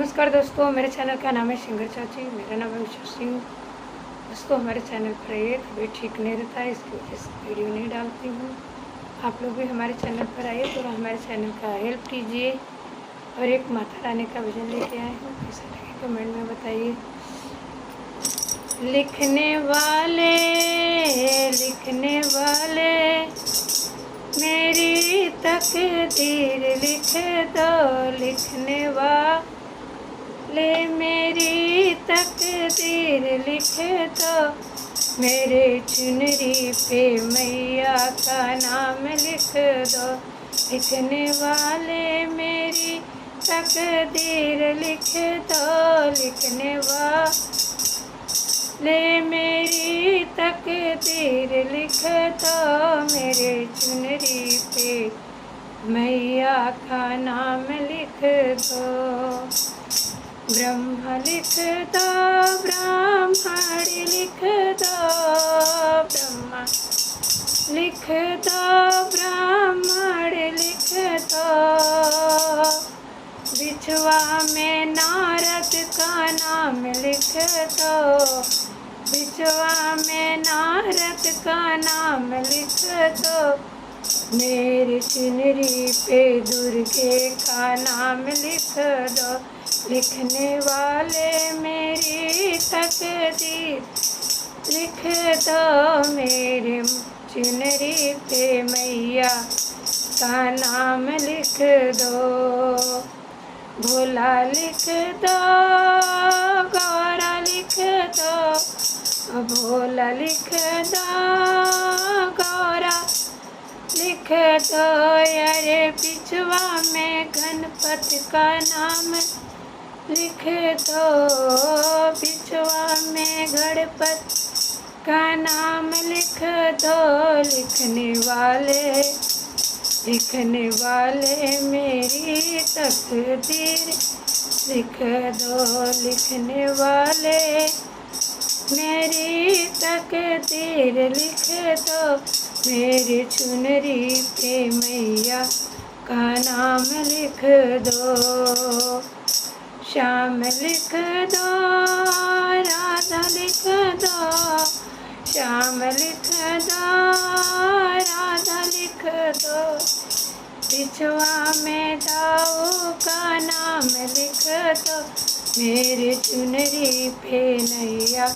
नमस्कार दोस्तों, मेरे चैनल का नाम है सिंगर चाची। मेरा नाम है विशा सिंह। दोस्तों, हमारे चैनल पर आइए। तबीयत ठीक नहीं रहता है, इसकी वजह से वीडियो नहीं डालती हूँ। आप लोग भी हमारे चैनल पर आइए तो हमारे चैनल का हेल्प कीजिए। और एक माता रानी का भजन लेके आए हूँ, कैसा लगे कमेंट में बताइए। लिखने वाले मेरी तकदीर लिख दो। लिखने वाले मेरी तकदीर लिख दो। मेरे चुनरी पे मैया का नाम लिख दो। लिखने वाले मेरी तकदीर लिख दो। लिखने वाले मेरी तकदीर लिख दो। मेरे चुनरी पे मैया का नाम लिख दो। ब्रह्मा लिख दो, ब्राह्मण लिख दो। ब्रह्मा लिख दो, ब्राह्मण लिख दो। बिछवा में नारद का नाम लिख दो। बिछवा में नारद का नाम लिख दो। मेरी चुनरी पे दुर्गे का नाम लिख दो। लिखने वाले मेरी तकदीर लिख दो। मेरे चुनरी पे मैया का नाम लिख दो। भोला लिख दो, गौरा लिख दो। भोला लिख दो, गौरा लिख दो। अरे बिछवा में गणपति का नाम लिख दो। बिछवा में गणपति का नाम लिख दो। लिखने वाले मेरी तकदीर लिख दो। लिखने वाले मेरी तकदीर लिख दो। मेरी चुनरी पे मैया का नाम लिख दो। श्याम लिख दो, राधा लिख दो। श्याम लिख दो, राधा लिख दो। बिछवा में दाऊ का नाम लिख दो। मेरे चुनरी पे नैया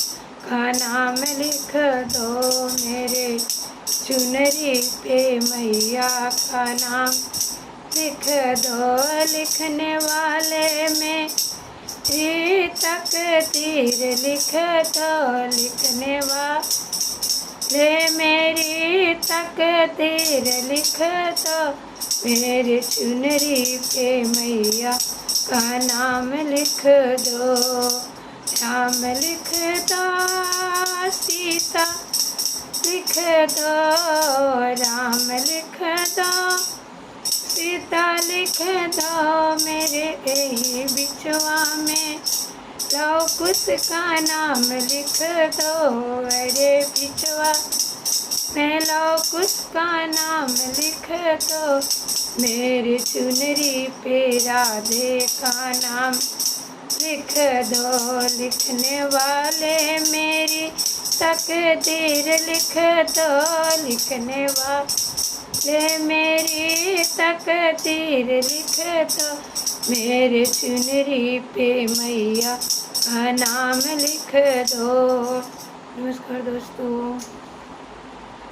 का नाम लिख दो। मेरे चुनरी पे मैया का नाम लिख दो। लिखने वाले में तकदीर लिख दो। लिखने वाले मेरी तकदीर लिख दो। मेरे चुनरी पे मैया का नाम लिख दो। राम लिख दो, सीता लिख दो। राम लिख दो, सीता लिख दो। मेरे यही बिछवा में लव कुश का नाम लिख दो। अरे बिछवा में लव कुश का नाम लिख दो। मेरे चुनरी पे राधे का नाम लिख दो। लिखने वाले मेरी तकदीर लिख दो। लिखने वाले मेरी तकदीर लिख दो। मेरे चुनरी पे मैया का नाम लिख दो। नमस्कार दोस्तों।